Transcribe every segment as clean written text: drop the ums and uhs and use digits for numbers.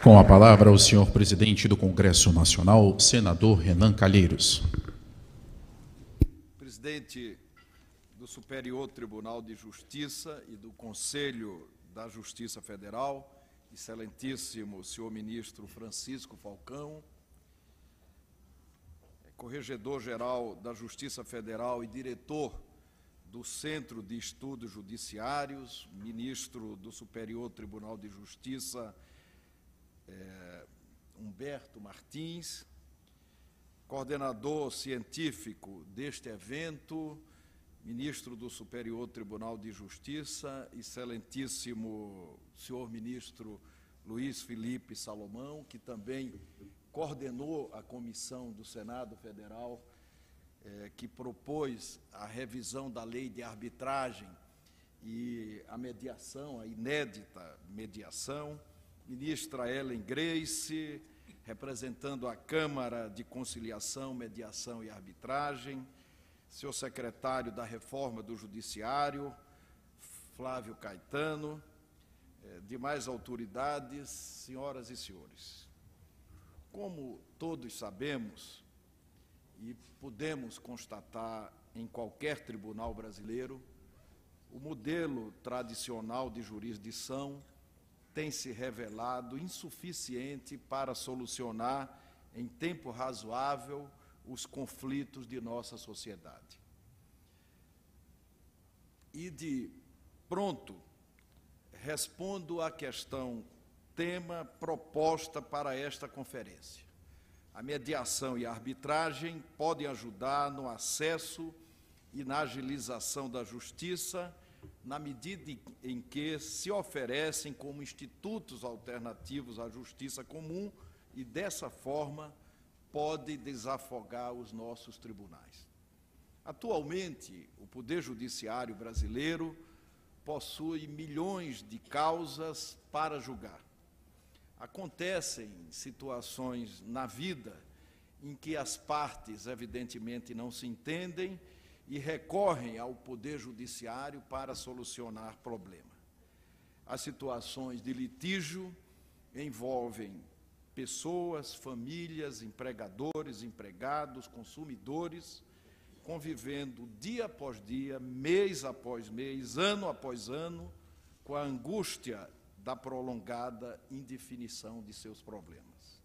Com a palavra, o senhor presidente do Congresso Nacional, senador Renan Calheiros. Presidente do Superior Tribunal de Justiça e do Conselho da Justiça Federal, excelentíssimo senhor ministro Francisco Falcão, corregedor-geral da Justiça Federal e diretor do Centro de Estudos Judiciários, ministro do Superior Tribunal de Justiça, Humberto Martins, coordenador científico deste evento, ministro do Superior Tribunal de Justiça, excelentíssimo senhor ministro Luiz Felipe Salomão, que também coordenou a comissão do Senado Federal que propôs a revisão da lei de arbitragem e a mediação, a inédita mediação, ministra Ellen Grace, representando a Câmara de Conciliação, Mediação e Arbitragem, senhor secretário da Reforma do Judiciário, Flávio Caetano, demais autoridades, senhoras e senhores. Como todos sabemos e podemos constatar em qualquer tribunal brasileiro, o modelo tradicional de jurisdição tem se revelado insuficiente para solucionar em tempo razoável os conflitos de nossa sociedade. E de pronto, respondo à questão tema proposta para esta conferência. A mediação e a arbitragem podem ajudar no acesso e na agilização da justiça, na medida em que se oferecem como institutos alternativos à justiça comum e, dessa forma, pode desafogar os nossos tribunais. Atualmente, o Poder Judiciário brasileiro possui milhões de causas para julgar. Acontecem situações na vida em que as partes, evidentemente, não se entendem e recorrem ao Poder Judiciário para solucionar problema. As situações de litígio envolvem pessoas, famílias, empregadores, empregados, consumidores, convivendo dia após dia, mês após mês, ano após ano, com a angústia da prolongada indefinição de seus problemas.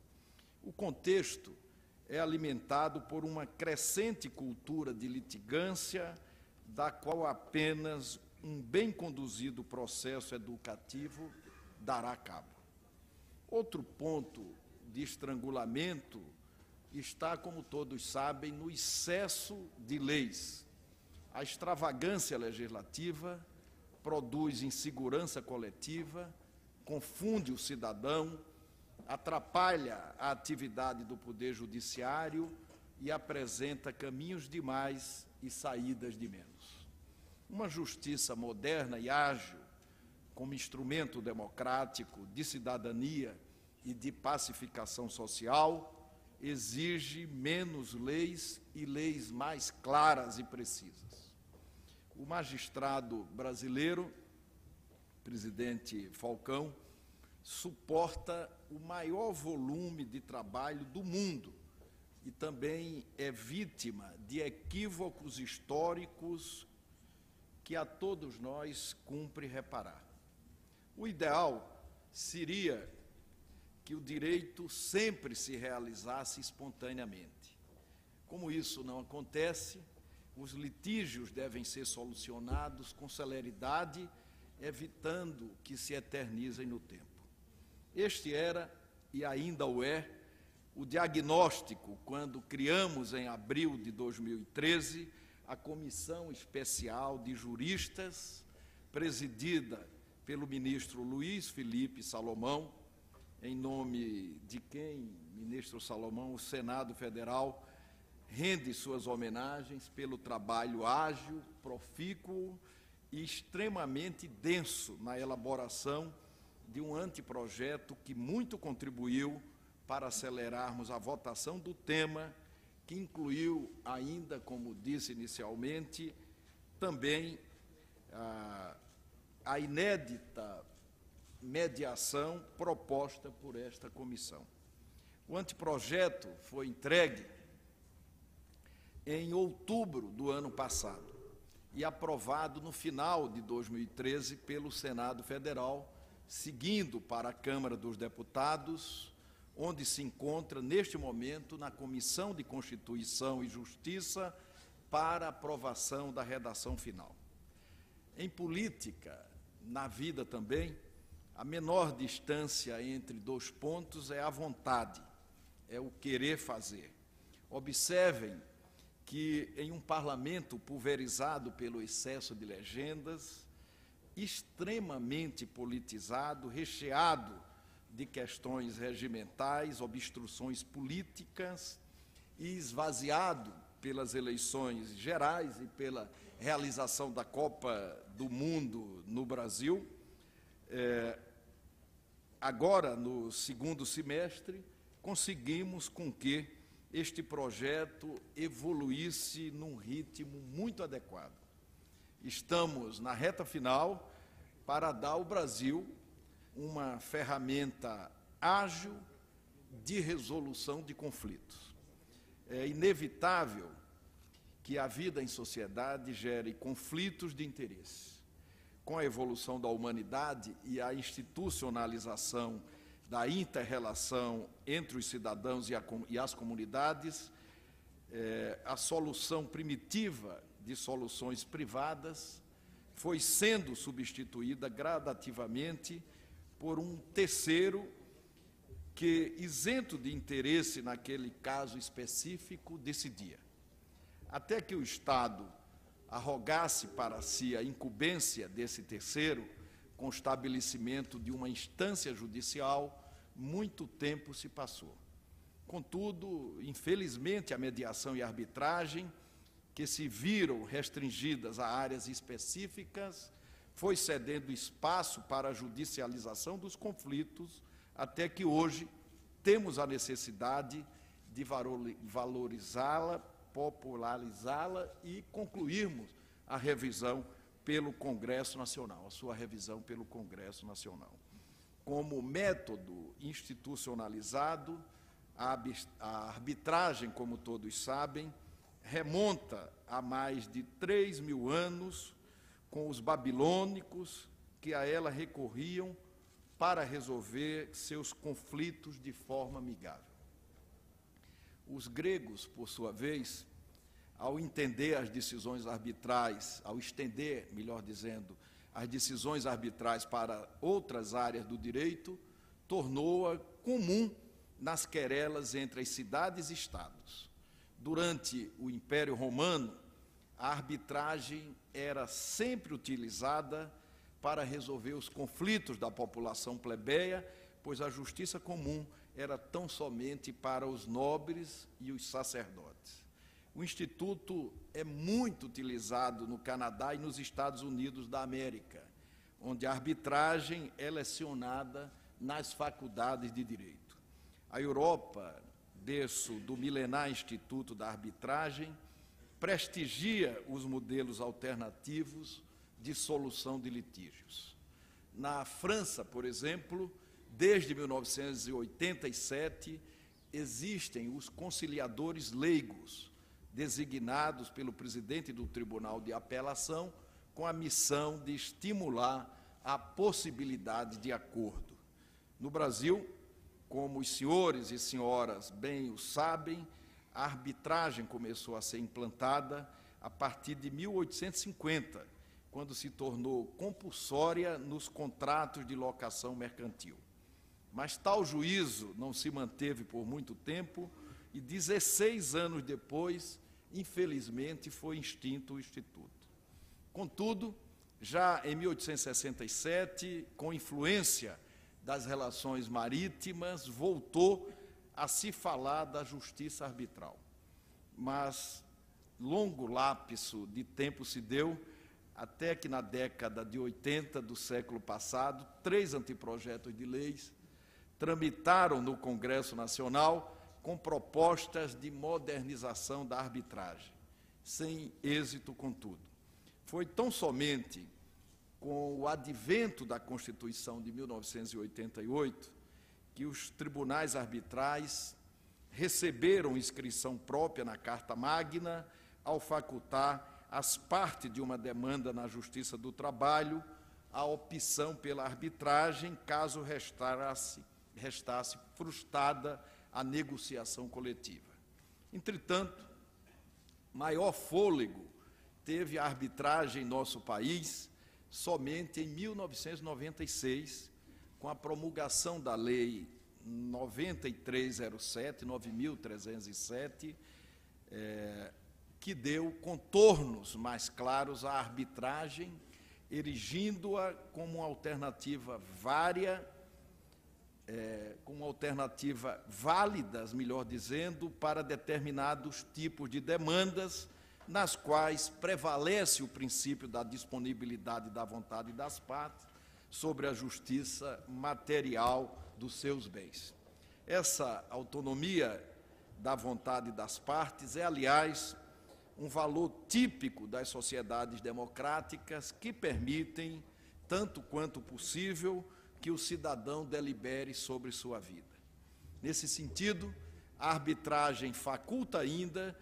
O contexto é alimentado por uma crescente cultura de litigância, da qual apenas um bem conduzido processo educativo dará cabo. Outro ponto de estrangulamento está, como todos sabem, no excesso de leis. A extravagância legislativa produz insegurança coletiva, confunde o cidadão, atrapalha a atividade do Poder Judiciário e apresenta caminhos de mais e saídas de menos. Uma justiça moderna e ágil, como instrumento democrático de cidadania e de pacificação social, exige menos leis e leis mais claras e precisas. O magistrado brasileiro, presidente Falcão, suporta o maior volume de trabalho do mundo e também é vítima de equívocos históricos que a todos nós cumpre reparar. O ideal seria que o direito sempre se realizasse espontaneamente. Como isso não acontece, os litígios devem ser solucionados com celeridade, evitando que se eternizem no tempo. Este era, e ainda o é, o diagnóstico quando criamos, em abril de 2013, a Comissão Especial de Juristas, presidida pelo ministro Luiz Felipe Salomão, em nome de quem, ministro Salomão, o Senado Federal rende suas homenagens pelo trabalho ágil, profícuo e extremamente denso na elaboração de um anteprojeto que muito contribuiu para acelerarmos a votação do tema, que incluiu ainda, como disse inicialmente, também a inédita mediação proposta por esta comissão. O anteprojeto foi entregue em outubro do ano passado e aprovado no final de 2013 pelo Senado Federal, seguindo para a Câmara dos Deputados, onde se encontra, neste momento, na Comissão de Constituição e Justiça, para aprovação da redação final. Em política, na vida também, a menor distância entre dois pontos é a vontade, é o querer fazer. Observem que em um parlamento pulverizado pelo excesso de legendas, extremamente politizado, recheado de questões regimentais, obstruções políticas e esvaziado pelas eleições gerais e pela realização da Copa do Mundo no Brasil, agora, no segundo semestre, conseguimos com que este projeto evoluísse num ritmo muito adequado. Estamos na reta final para dar ao Brasil uma ferramenta ágil de resolução de conflitos. É inevitável que a vida em sociedade gere conflitos de interesse. Com a evolução da humanidade e a institucionalização da inter-relação entre os cidadãos e as comunidades, a solução primitiva de soluções privadas foi sendo substituída gradativamente por um terceiro que, isento de interesse naquele caso específico, decidia. Até que o Estado arrogasse para si a incumbência desse terceiro, com o estabelecimento de uma instância judicial, muito tempo se passou. Contudo, infelizmente, a mediação e a arbitragem, que se viram restringidas a áreas específicas, foi cedendo espaço para a judicialização dos conflitos, até que hoje temos a necessidade de valorizá-la, popularizá-la e concluirmos a revisão pelo Congresso Nacional, a sua revisão pelo Congresso Nacional. Como método institucionalizado, a arbitragem, como todos sabem, remonta a mais de 3.000 anos, com os babilônicos que a ela recorriam para resolver seus conflitos de forma amigável. Os gregos, por sua vez, ao entender as decisões arbitrais, ao estender, melhor dizendo, as decisões arbitrais para outras áreas do direito, tornou-a comum nas querelas entre as cidades e estados. Durante o Império Romano, a arbitragem era sempre utilizada para resolver os conflitos da população plebeia, pois a justiça comum era tão somente para os nobres e os sacerdotes. O Instituto é muito utilizado no Canadá e nos Estados Unidos da América, onde a arbitragem é lecionada nas faculdades de Direito. A Europa, berço do milenar Instituto da Arbitragem, prestigia os modelos alternativos de solução de litígios. Na França, por exemplo, desde 1987, existem os conciliadores leigos, designados pelo presidente do Tribunal de Apelação, com a missão de estimular a possibilidade de acordo. No Brasil, como os senhores e senhoras bem o sabem, a arbitragem começou a ser implantada a partir de 1850, quando se tornou compulsória nos contratos de locação mercantil. Mas tal juízo não se manteve por muito tempo e 16 anos depois, infelizmente, foi extinto o Instituto. Contudo, já em 1867, com influência das relações marítimas, voltou a se falar da justiça arbitral. Mas longo lapso de tempo se deu, até que na década de 80 do século passado, 3 anteprojetos de leis tramitaram no Congresso Nacional com propostas de modernização da arbitragem, sem êxito, contudo. Foi tão somente com o advento da Constituição de 1988, que os tribunais arbitrais receberam inscrição própria na Carta Magna ao facultar às partes de uma demanda na Justiça do Trabalho a opção pela arbitragem, caso restasse frustrada a negociação coletiva. Entretanto, maior fôlego teve a arbitragem em nosso país somente em 1996, com a promulgação da Lei 9307, que deu contornos mais claros à arbitragem, erigindo-a como uma alternativa válida, melhor dizendo, para determinados tipos de demandas, nas quais prevalece o princípio da disponibilidade da vontade das partes sobre a justiça material dos seus bens. Essa autonomia da vontade das partes é, aliás, um valor típico das sociedades democráticas que permitem, tanto quanto possível, que o cidadão delibere sobre sua vida. Nesse sentido, a arbitragem faculta ainda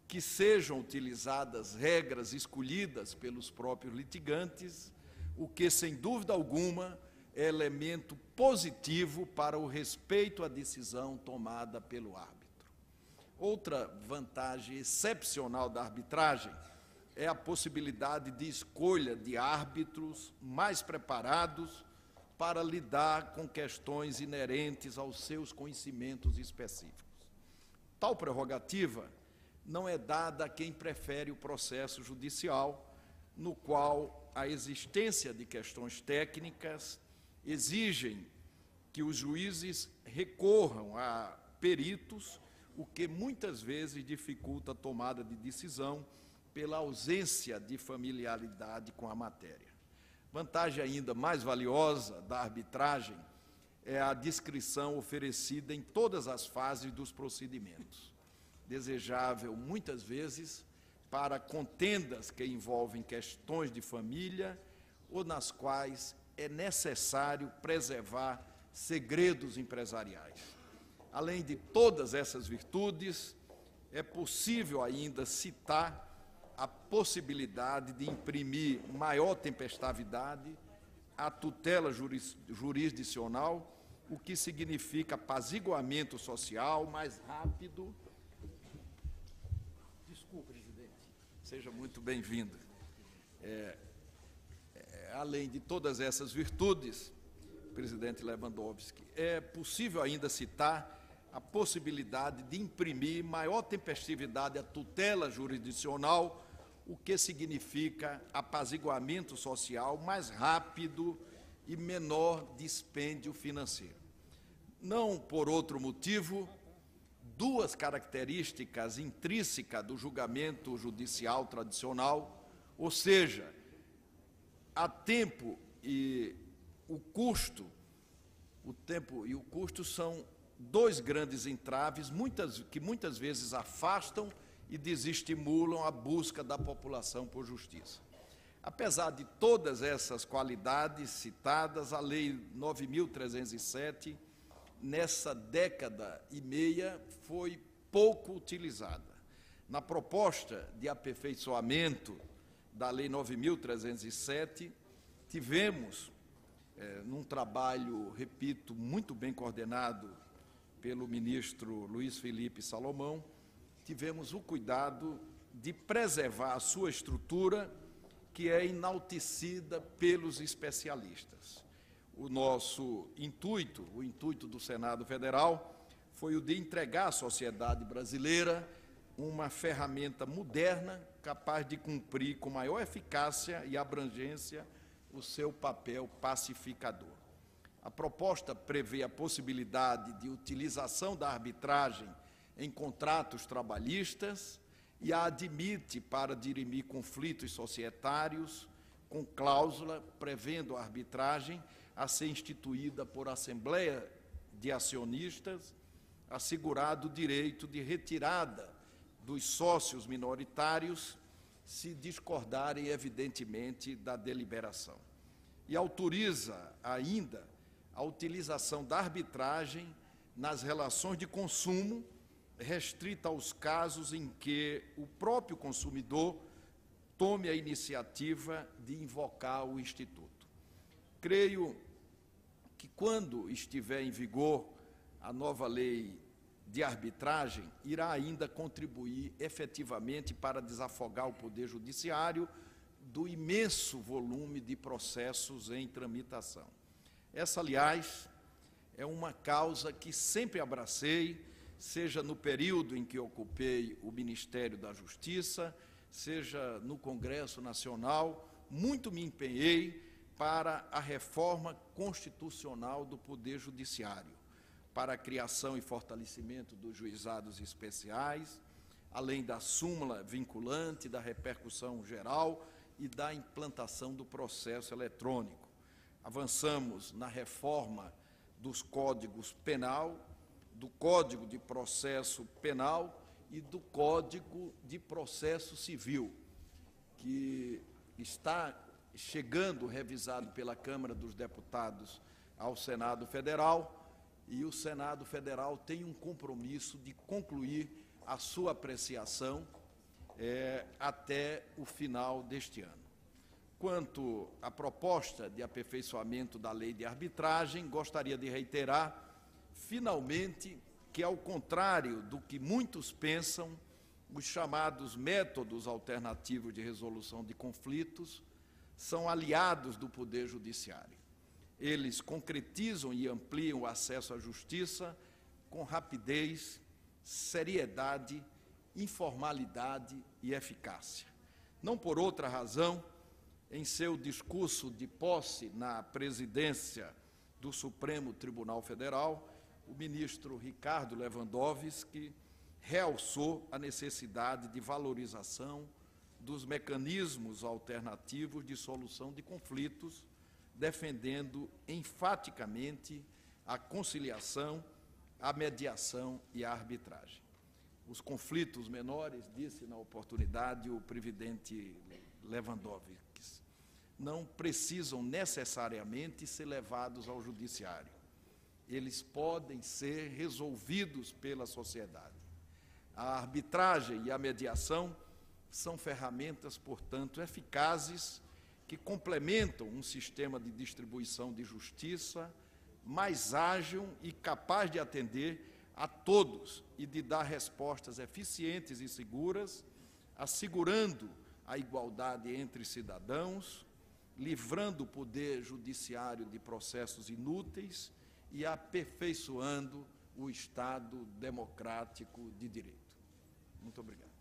que sejam utilizadas regras escolhidas pelos próprios litigantes, o que, sem dúvida alguma, é elemento positivo para o respeito à decisão tomada pelo árbitro. Outra vantagem excepcional da arbitragem é a possibilidade de escolha de árbitros mais preparados para lidar com questões inerentes aos seus conhecimentos específicos. Tal prerrogativa não é dada a quem prefere o processo judicial, no qual a existência de questões técnicas exigem que os juízes recorram a peritos, o que muitas vezes dificulta a tomada de decisão pela ausência de familiaridade com a matéria. Vantagem ainda mais valiosa da arbitragem é a discrição oferecida em todas as fases dos procedimentos, desejável muitas vezes para contendas que envolvem questões de família ou nas quais é necessário preservar segredos empresariais. Além de todas essas virtudes, é possível ainda citar a possibilidade de imprimir maior tempestividade à tutela jurisdicional, o que significa apaziguamento social mais rápido. Desculpe, presidente, seja muito bem-vindo. Além de todas essas virtudes, presidente Lewandowski, é possível ainda citar a possibilidade de imprimir maior tempestividade à tutela jurisdicional, o que significa apaziguamento social mais rápido e menor dispêndio financeiro. Não por outro motivo, duas características intrínsecas do julgamento judicial tradicional, ou seja, a tempo e o custo, são dois grandes entraves, que muitas vezes afastam e desestimulam a busca da população por justiça. Apesar de todas essas qualidades citadas, a Lei 9.307, nessa década e meia, foi pouco utilizada. Na proposta de aperfeiçoamento da Lei 9.307, tivemos, num trabalho, repito, muito bem coordenado pelo ministro Luiz Felipe Salomão, tivemos o cuidado de preservar a sua estrutura, que é enaltecida pelos especialistas. O nosso intuito, o intuito do Senado Federal, foi o de entregar à sociedade brasileira uma ferramenta moderna, capaz de cumprir com maior eficácia e abrangência o seu papel pacificador. A proposta prevê a possibilidade de utilização da arbitragem em contratos trabalhistas e a admite para dirimir conflitos societários, com cláusula prevendo a arbitragem a ser instituída por assembleia de acionistas, assegurado o direito de retirada dos sócios minoritários, se discordarem, evidentemente, da deliberação. e autoriza ainda a utilização da arbitragem nas relações de consumo, restrita aos casos em que o próprio consumidor tome a iniciativa de invocar o Instituto. Creio que, quando estiver em vigor a nova lei de arbitragem, irá ainda contribuir efetivamente para desafogar o Poder Judiciário do imenso volume de processos em tramitação. Essa, aliás, é uma causa que sempre abracei, seja no período em que ocupei o Ministério da Justiça, seja no Congresso Nacional, muito me empenhei para a reforma constitucional do Poder Judiciário, para a criação e fortalecimento dos juizados especiais, além da súmula vinculante, da repercussão geral e da implantação do processo eletrônico. Avançamos na reforma dos códigos penal, do Código de Processo Penal e do Código de Processo Civil, que está chegando, revisado pela Câmara dos Deputados, ao Senado Federal, e o Senado Federal tem um compromisso de concluir a sua apreciação até o final deste ano. Quanto à proposta de aperfeiçoamento da lei de arbitragem, gostaria de reiterar, finalmente, que, ao contrário do que muitos pensam, os chamados métodos alternativos de resolução de conflitos são aliados do Poder Judiciário. Eles concretizam e ampliam o acesso à justiça com rapidez, seriedade, informalidade e eficácia. Não por outra razão, em seu discurso de posse na presidência do Supremo Tribunal Federal, o ministro Ricardo Lewandowski realçou a necessidade de valorização dos mecanismos alternativos de solução de conflitos, defendendo enfaticamente a conciliação, a mediação e a arbitragem. Os conflitos menores, disse na oportunidade o presidente Lewandowski, não precisam necessariamente ser levados ao judiciário. Eles podem ser resolvidos pela sociedade. A arbitragem e a mediação são ferramentas, portanto, eficazes que complementam um sistema de distribuição de justiça mais ágil e capaz de atender a todos e de dar respostas eficientes e seguras, assegurando a igualdade entre cidadãos, livrando o Poder Judiciário de processos inúteis e aperfeiçoando o Estado democrático de direito. Muito obrigado.